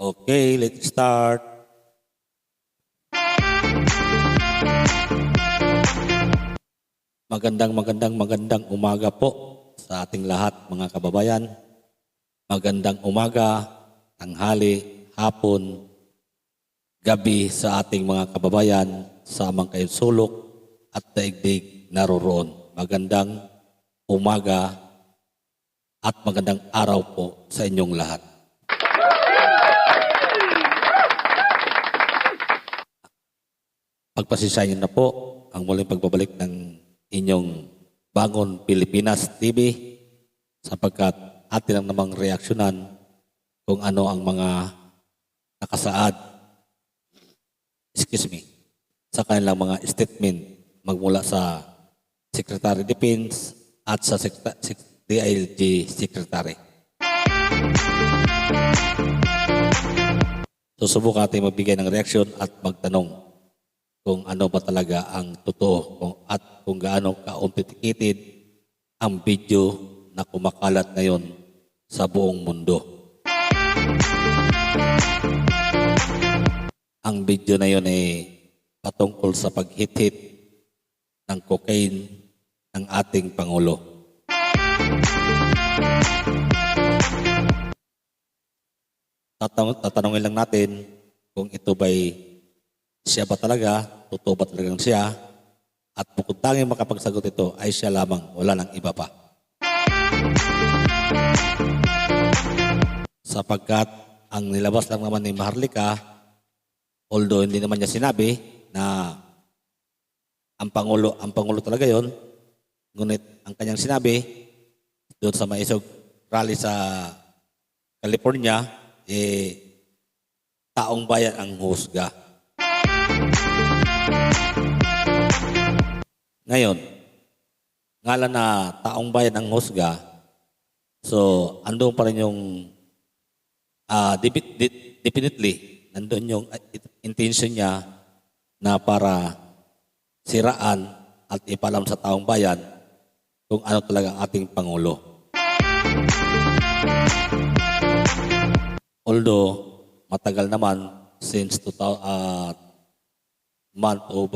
Okay, let's start. Magandang umaga po sa ating lahat mga kababayan. Magandang umaga, tanghali, hapon, gabi sa ating mga kababayan sa amang kayong sulok at daigdig naroroon. Magandang umaga at magandang araw po sa inyong lahat. Pagpasisyahin na po ang muling pagbabalik ng inyong Bangon Pilipinas TV sapagkat atin lang namang reaksyonan kung ano ang mga nakasaad sa kanilang mga statement magmula sa Secretary Defense at sa DILG Secretary. Susubukan natin magbigay ng reaksyon at magtanong kung ano ba talaga ang totoo at kung gaano ka-authenticated ang video na kumakalat ngayon sa buong mundo. Ang video na yun ay patungkol sa paghit-hit ng cocaine ng ating Pangulo. Tatanungin lang natin kung ito ba'y siya ba talaga, totoo ba talagang siya, at bukod tanging makapagsagot ito ay siya lamang, wala nang iba pa. Sapagkat ang nilabas lang naman ni Maharlika, although hindi naman niya sinabi na ang Pangulo talaga yon, ngunit ang kanyang sinabi doon sa Maisog rally sa California, taong bayan ang husga. Ngayon, ngalan na taong bayan ang husga, so andun pa rin yung definitely, nandun yung intention niya na para siraan at ipalam sa taong bayan kung ano talaga ang ating Pangulo. Although, matagal naman since month of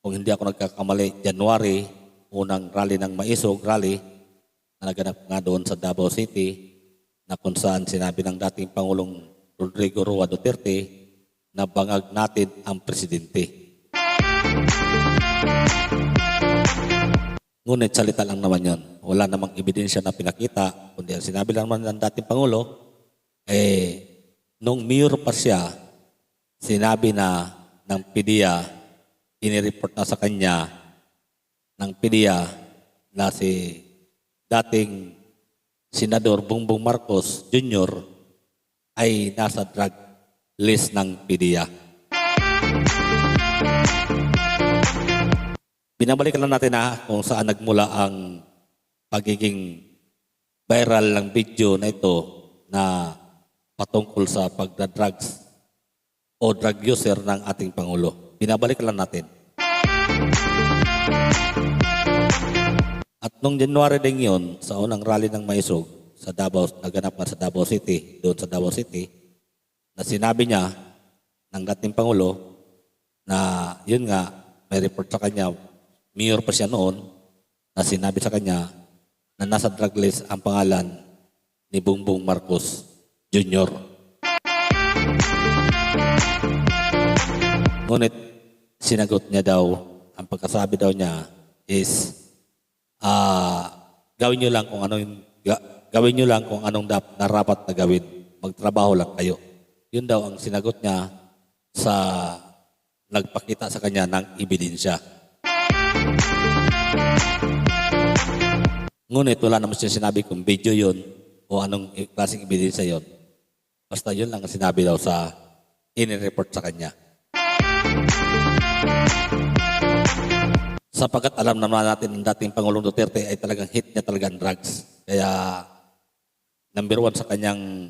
kung hindi ako nagkakamali, January, unang rally ng Maisog rally na naganap nga doon sa Davao City na kung saan sinabi ng dating Pangulong Rodrigo Roa Duterte na bangag natin ang presidente. Ngunit salita lang naman yon. Wala namang ebidensya na pinakita, kundi ang sinabi lang naman ng dating Pangulo, nung mayor pa siya, sinabi na ng PDEA, inireport na sa kanya ng PDEA na si dating Senador Bongbong Marcos Jr. ay nasa drug list ng PDEA. Binabalikan lang natin kung saan nagmula ang pagiging viral ng video na ito na patungkol sa pagdadrugs o drug user ng ating Pangulo. Binabalik lang natin. At nung January din yun, sa unang rally ng Maisog, sa Davao, naganap nga sa Davao City, doon sa Davao City, na sinabi niya ng dating Pangulo na yun nga, may report sa kanya, mayor pa siya noon, na sinabi sa kanya na nasa drug list ang pangalan ni Bongbong Marcos Jr. Ngunit, sinagot niya daw, ang pagkasabi daw niya is, gawin niyo lang kung anong narapat na gawin. Magtrabaho lang kayo. Yun daw ang sinagot niya sa nagpakita sa kanya ng ebidensya. Ngunit wala naman siya sinabi kung video yun o anong klaseng ebidensya yun. Basta yun lang ang sinabi daw sa in-report sa kanya. Sapagkat alam naman natin ng dating Pangulong Duterte ay talagang hit niya talagang drugs. Kaya number one sa kanyang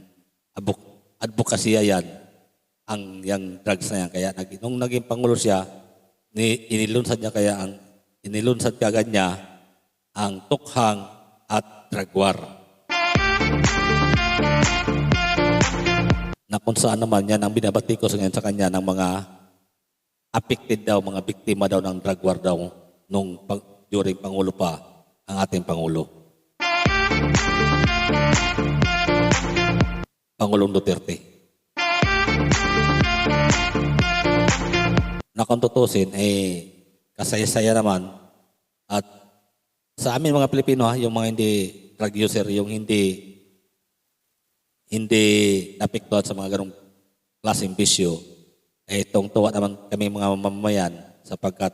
advokasya yan, ang yung drugs na yan. Kaya nung naging Pangulo siya, inilunsad kagad niya ang tukhang at drug war. kung saan naman yan ang binabatikos ngayon sa kanya ng mga affected daw, mga biktima daw ng drug war daw during Pangulo pa ang ating Pangulo. Pangulong Duterte. Na kung tutusin, kasaya-saya naman at sa amin mga Pilipino, yung mga hindi drug user, yung hindi napiktuhan sa mga ganong klaseng bisyo, tungtuwa naman kami mga mamamayan sapagkat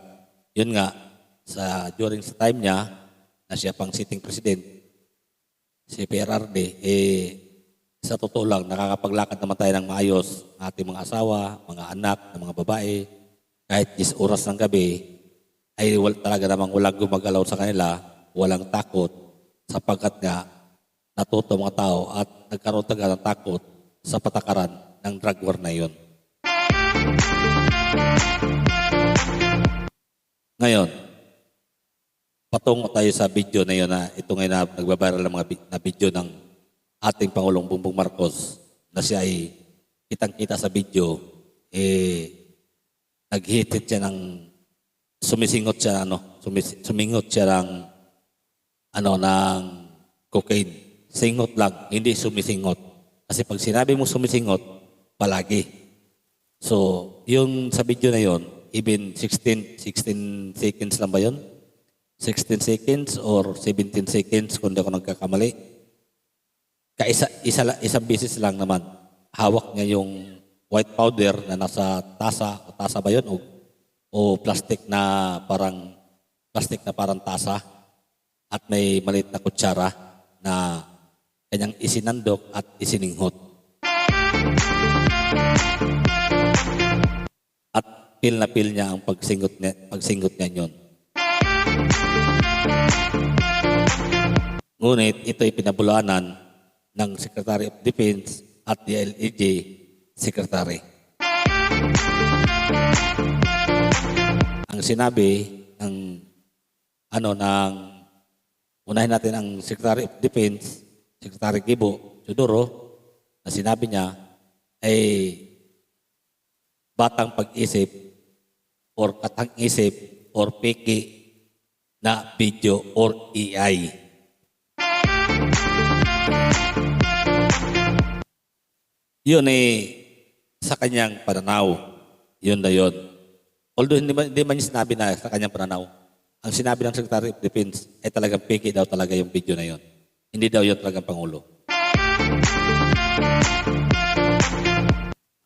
yun nga, during sa time niya na siya pang sitting president, si PRRD, sa totoo lang, nakakapaglakad naman tayo ng maayos ng ating mga asawa, mga anak, ng mga babae, kahit 10 oras ng gabi, ay talaga namang walang gumagalaw sa kanila, walang takot, sapagkat nga natuto mga tao at nagkaroon talaga ng takot sa patakaran ng drug war na yun. Ngayon, patungo tayo sa video na yun na ito ngayon na nagbabiral ng mga na video ng ating Pangulong Bongbong Marcos na siya ay kitang-kita sa video, naghitit siya ng sumisingot siya ng cocaine. Singot lang, hindi sumisingot. Kasi pag sinabi mo sumisingot, palagi. So, yung sa video na yon, even 16 seconds lang ba yun? 16 seconds or 17 seconds kung di ako nagkakamali. Isang beses lang naman, hawak niya yung white powder na nasa tasa ba yun? O plastic na parang tasa at may maliit na kutsara na kanyang isinandok at isininghot. At feel na feel niya ang pagsingot niya yun. Ngunit ito'y pinabulaanan ng Secretary of Defense at DILG Secretary. Ang sinabi ng unahin natin ang Secretary of Defense, Secretary Gibo Teodoro, na sinabi niya ay batang pag-isip or katang-isip or peki na video or AI. Yun sa kanyang pananaw. Yun na yun. Although hindi man niya sinabi na sa kanyang pananaw. Ang sinabi ng Secretary of Defense ay talagang peki daw talaga yung video na yun. Hindi daw yun talagang Pangulo.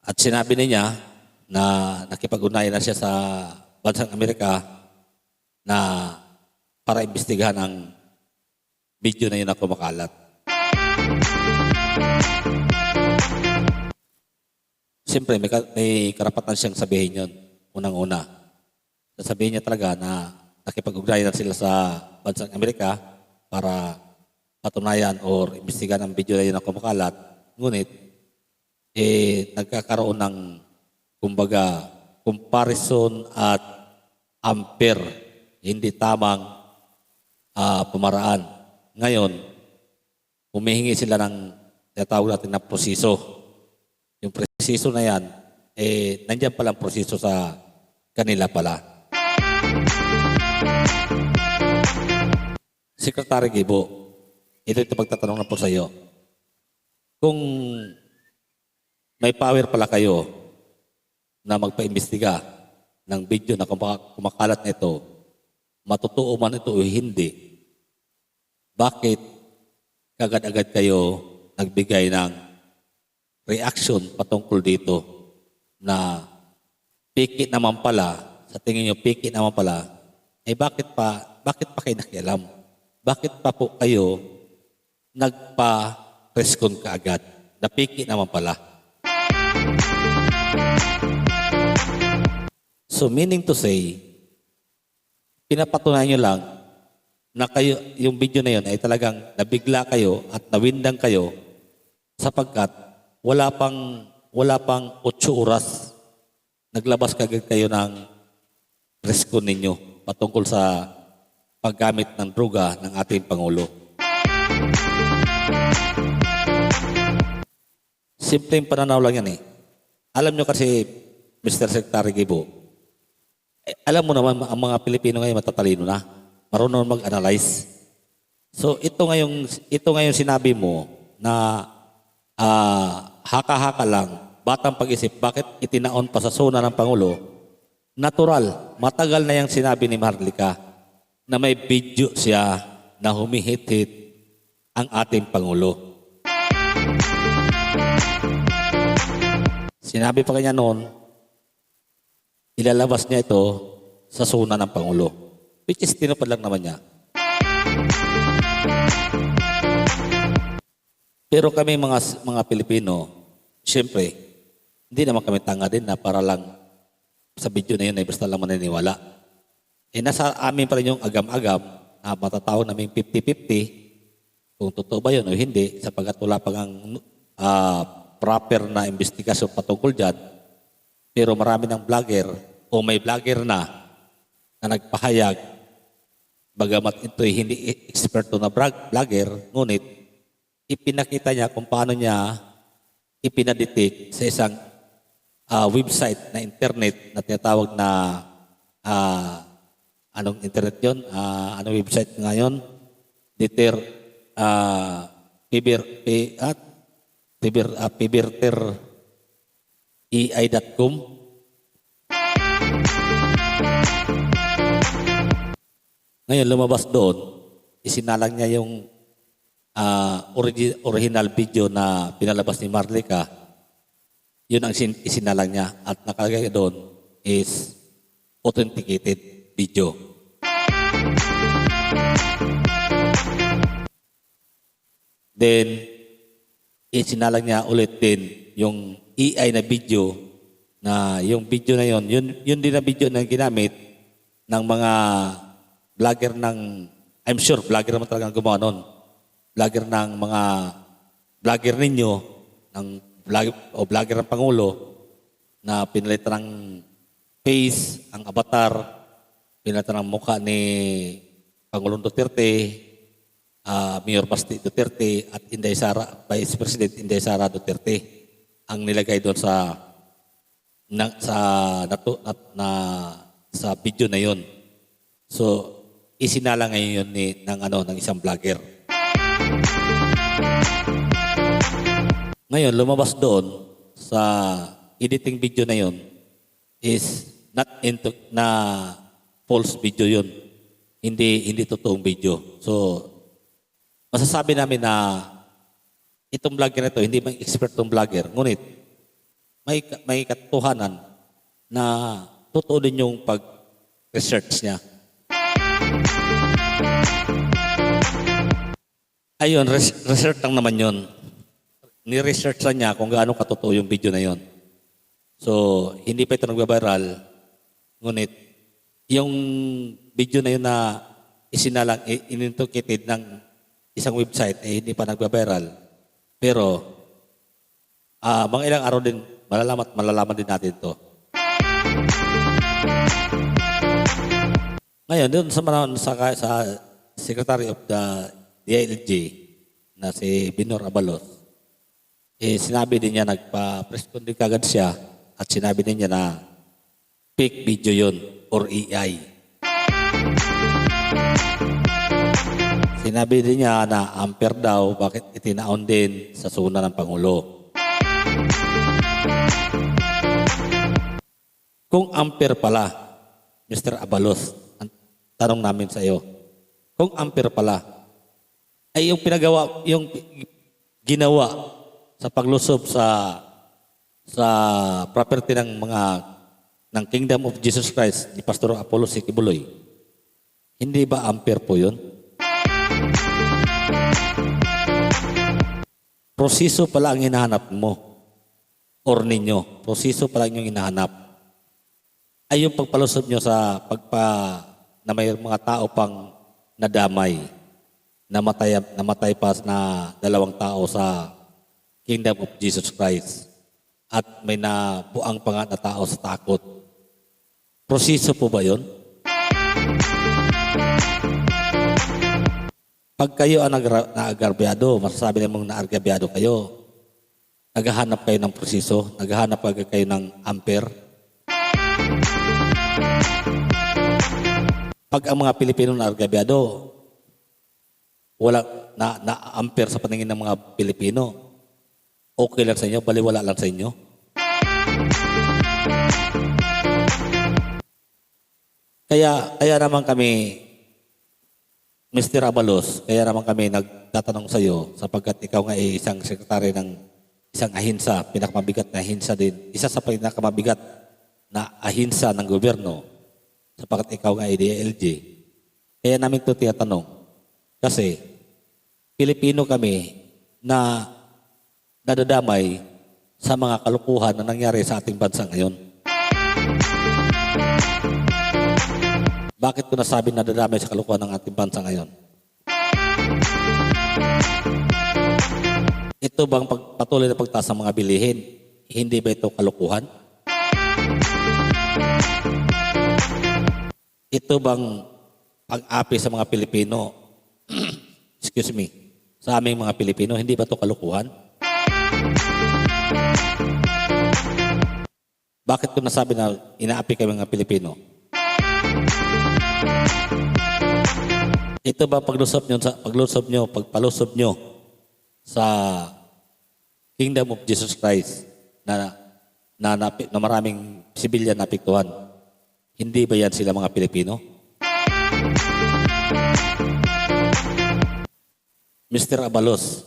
At sinabi niya na nakipag-ugnayan na siya sa bansang Amerika na para imbestigahan ang video na yun na kumakalat. Siyempre, may karapatan siyang sabihin yun, unang-una. Sasabihin niya talaga na nakipag-ugnayan sila sa bansang Amerika para patunayan or imbestigahan ang video na yun na kumakalat. Ngunit, nagkakaroon ng, kumbaga, comparison at unfair, hindi tamang pamaraan. Ngayon, humihingi sila ng tinatawag natin na proseso. Yung proseso na yan, nandiyan palang proseso sa kanila pala. Secretary Gibo, ito pagtatanong na po sa iyo. Kung may power pala kayo na magpa-imbestiga ng video na kumakalat nito, matutuo man ito o hindi, bakit kagad-agad kayo nagbigay ng reaction patungkol dito na piki naman pala, sa tingin nyo piki naman pala, bakit pa kayo nakialam? Bakit pa po kayo nagpa-preskon kaagad? Napiki naman pala. So meaning to say, pinapatunayan nyo lang na kayo, yung video na yun ay talagang nabigla kayo at nawindang kayo sapagkat wala pang 8 oras naglabas kagad kayo ng preskon ninyo patungkol sa paggamit ng droga ng ating Pangulo. simpleng pananaw lang yan eh. Alam nyo kasi, Mr. Secretary Gibo, alam mo naman ang mga Pilipino ngayon matatalino na. Marunong mag-analyze. So ito ngayong sinabi mo na haka-haka lang, batang pag-isip, bakit itinaon pa sa zona ng Pangulo? Natural, matagal na yung sinabi ni Marlica na may video siya na humihit-hit ang ating Pangulo. Sinabi pa kanya noon, ilalabas niya ito sa zona ng Pangulo. Which is tinupad lang naman niya. Pero kami mga Pilipino, siyempre, hindi naman kami tanga din na para lang sa video na yun ay basta lang maniniwala. Eh nasa amin pa rin yung agam-agam na matatawag namin 50-50 kung totoo ba yun o hindi sapagkat wala pang proper na investigasyon patungkol dyan. Pero marami ng vlogger o may vlogger na nagpahayag bagamat ito'y hindi eksperto na vlogger, ngunit ipinakita niya kung paano niya ipinadetect sa isang website na internet na tinatawag na anong internet yun? Anong website ngayon? Piberter.ai.com. Ngayon, lumabas doon, isinalang niya yung original video na pinalabas ni Marlica. Yun ang isinalang niya at nakalagay doon is authenticated video. Then, isinalang niya ulit din yung AI na video na yung video na yun din na video na ginamit ng mga vlogger ng, I'm sure, vlogger naman talaga gumawa nun. Vlogger ng mga vlogger ninyo, vlogger ng Pangulo na pinalitan ng face, ang avatar, pinalitan ng mukha ni Pangulong Duterte, Mayor Basti Duterte at Inday Sara, Vice President Inday Sara Duterte ang nilagay doon sa video na yon. So isinala ngayon ng isang vlogger. Ngayon, lumabas doon sa editing video na yon is na false video yun. Hindi totoong video. So, masasabi namin na itong vlogger na ito, hindi may expertong vlogger. Ngunit, may katotohanan na totoo din yung pag-research niya. Ayun, research lang naman yun. Ni-research lang niya kung gaano katotoo yung video na yun. So, hindi pa ito nagbabiral. Ngunit, yung video na yun na isinalang, inintocated ng isang website, hindi pa nagbabiral. Pero, mga ilang araw din, malalaman din natin ito. Ngayon, doon sa Secretary of the DILG na si Binor Abalos, sinabi din niya, nagpa-press con din kagad siya at sinabi din niya na fake video yun or AI. Sinabi din niya na Ampere daw, bakit itinaon din sa zona ng Pangulo. Kung Ampere pala, Mr. Abalos, ang tanong namin sa iyo, kung Ampere pala, ay yung ginawa sa paglusob sa property ng Kingdom of Jesus Christ ni Pastor Apollo C. Kibuloy, hindi ba Ampere po yun? Proseso pala ang hinahanap mo or ninyo. Proseso pala yung hinahanap. Ay yung pagpalusob nyo na may mga tao pang nadamay. Namatay pa na 2 tao sa Kingdom of Jesus Christ at may nabuang pa nga na tao sa takot. Proseso po ba yun? Pag kayo ang naagarbyado, masasabi namang naagarbyado kayo. naghahanap kayo ng proseso, naghahanap kayo ng ampere. Pag ang mga Pilipino na argabyado, wala na ampere sa paningin ng mga Pilipino, okay lang sa inyo, baliwala lang sa inyo. Kaya naman kami, Mr. Abalos, kaya naman kami nagtatanong sa iyo sapagkat ikaw nga ay isang sekretary ng isang ahinsa, pinakamabigat na ahinsa din, isa sa pinakamabigat na ahinsa ng gobyerno sapagkat ikaw nga ay DILG. Kaya namin ito tinatanong kasi Pilipino kami na nadadamay sa mga kalukuhan na nangyari sa ating bansa ngayon. Bakit ko nasabi na nadadamay sa kalukuhan ng ating bansa ngayon? Ito bang patuloy na pagtaas ng mga bilihin? Hindi ba ito kalukuhan? Ito bang pag-api sa mga Pilipino? Excuse me. Sa aming mga Pilipino, hindi ba ito kalukuhan? Bakit ko nasabi na inaapi kami mga Pilipino? Ito ba pagpalusob nyo sa Kingdom of Jesus Christ na maraming sibilyan na apektuhan? Hindi ba yan sila mga Pilipino? Mr. Abalos,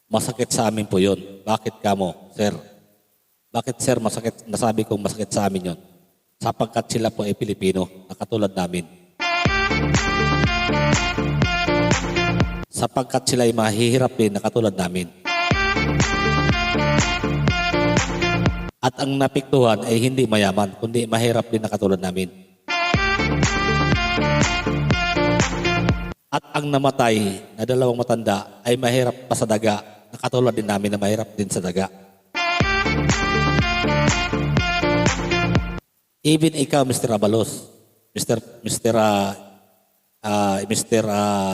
masakit sa amin po yun. Bakit kamo, sir? Bakit, sir, masakit? Nasabi kong masakit sa amin yun. Sapagkat sila po ay Pilipino, na katulad namin. Sapagkat sila ay mahihirap din, na katulad namin. At ang napiktuhan ay hindi mayaman, kundi mahirap din na katulad namin. At ang namatay na dalawang matanda ay mahirap pa sa daga, na katulad din namin na mahirap din sa daga. Even ikaw, Mr. Abalos, Mr.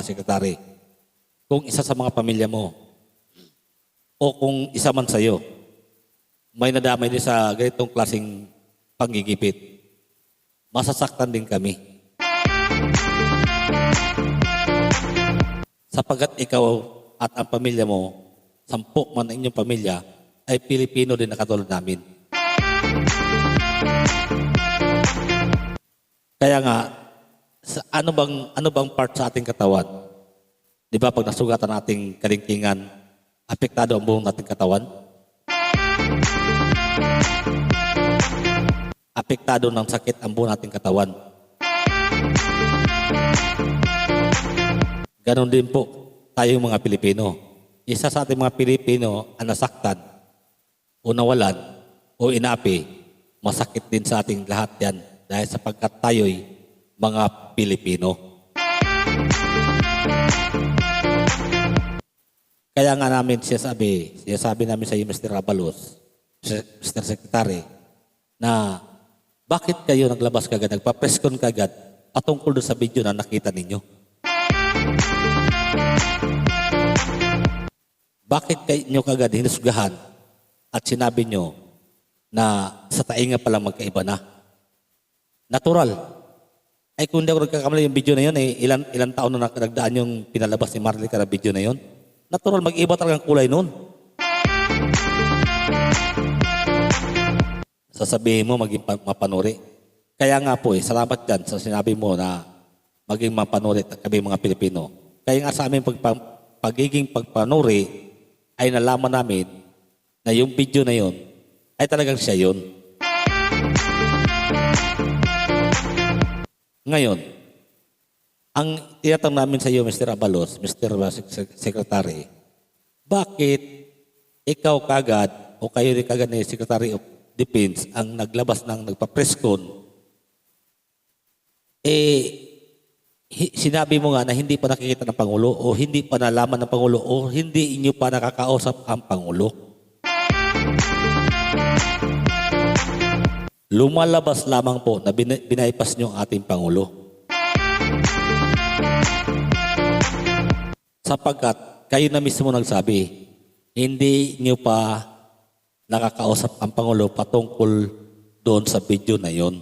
Secretary, kung isa sa mga pamilya mo o kung isa man sa'yo, may nadamay din sa ganitong klaseng panggigipit, masasaktan din kami. Sapagkat ikaw at ang pamilya mo, 10 man ang inyong pamilya, ay Pilipino din na katulad namin. Kaya nga, ano bang part sa ating katawan? Di ba pag nasugatan ang ating kalingkingan, apektado ang buong ating katawan? Apektado ng sakit ang buong ating katawan. Ganon din po tayong mga Pilipino. Isa sa ating mga Pilipino ang nasaktan o nawalan o inapi, masakit din sa ating lahat yan dahil sapagkat tayo'y mga Pilipino. Kaya nga namin sinasabi namin sa iyo, Mr. Abalos, Mr. Secretary, na bakit kayo naglabas kagad, nagpa-press-con kagad patungkol doon sa video na nakita ninyo? Bakit kayo kagad hinusgahan at sinabi nyo na sa tainga palang magkaiba na? Natural. Ay kung hindi ako nagkakamali yung video na yun, ilan taon na nagdaan yung pinalabas ni Marlica na video na yun. Natural, mag-iba talagang kulay noon. Sasabihin mo, maging mapanuri. Kaya nga po, salamat dyan sa sinabi mo na maging mapanuri kami mga Pilipino. Kaya nga sa aming pagiging pagpanuri, ay nalaman namin na yung video na yun ay talagang siya yun. Ngayon, ang tinatanong namin sa iyo, Mr. Abalos, Mr. Secretary, bakit ikaw kagad o kayo rin kagad ni Secretary of Defense ang naglabas ng nagpa-press-con, sinabi mo nga na hindi pa nakikita ng Pangulo o hindi pa nalaman ng Pangulo o hindi inyo pa nakakausap ang Pangulo. Lumalabas lamang po na binaypas nyo ang ating Pangulo. Sapagkat kayo na mismo nagsabi, hindi nyo pa nakakausap ang Pangulo patungkol doon sa video na yon.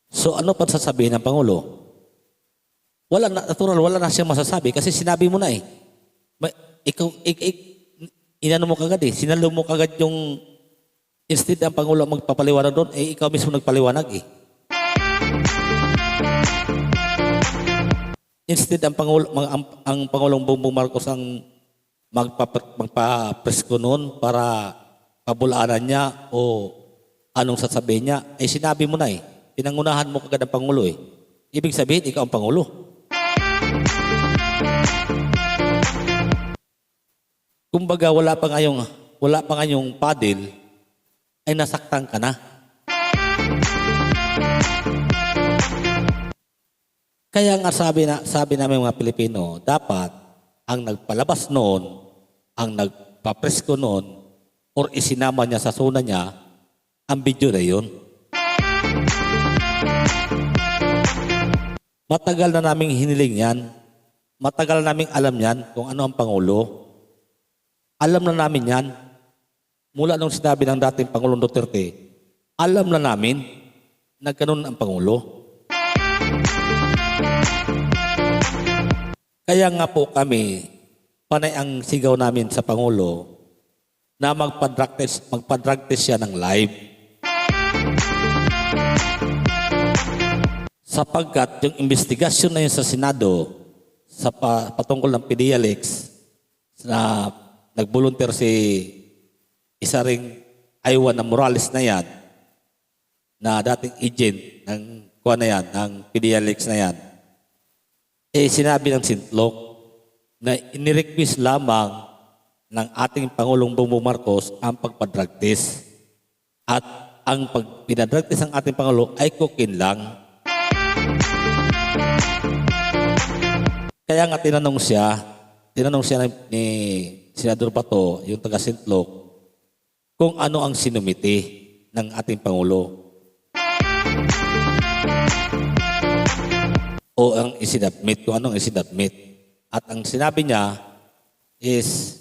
So ano pa sasabihin ng Pangulo? Wala na, natural, wala na siyang masasabi kasi sinabi mo na eh. Inano mo kagad eh. Sinalo mo kagad yung instead ang Pangulo magpapaliwanag doon, eh ikaw mismo nagpaliwanag eh. Instead ang Pangulong Bongbong Marcos ang magpapresko noon para pabulaanan niya o anong sasabihin niya, eh sinabi mo na eh. Pinangunahan mo kagad ang Pangulo eh. Ibig sabihin, ikaw ang Pangulo. Kumbaga wala pa ngayong paddle, ay nasaktan ka na. Kaya nga sabi namin mga Pilipino, dapat ang nagpalabas noon, ang nagpapresko noon, or isinama niya sa suna niya, ang video na yun. Matagal na naming hiniling yan. Matagal na naming alam yan kung ano ang Pangulo. Alam na namin yan. Mula nung sinabi ng dating Pangulong Duterte, alam na namin na ganun ang Pangulo. Kaya nga po kami, panay ang sigaw namin sa Pangulo na magpa-drug test siya ng live. Sapagkat yung investigasyon na yun sa Senado sa patungkol ng PDLX na nag-volunteer si isa ring Aywan na Morales na yan, na dating agent ng kuha na yan, ng PDLX na yan, eh sinabi ng Sintlok na inirequest lamang ng ating Pangulong Bongbong Marcos ang pagpa-drug test. At ang pinadrug test ng ating Pangulo ay cocaine lang. Kaya nga tinanong siya ni Senador Bato, yung taga-Sintlok, kung ano ang sinumiti ng ating Pangulo. O ang isinadmit, kung anong isinadmit. At ang sinabi niya is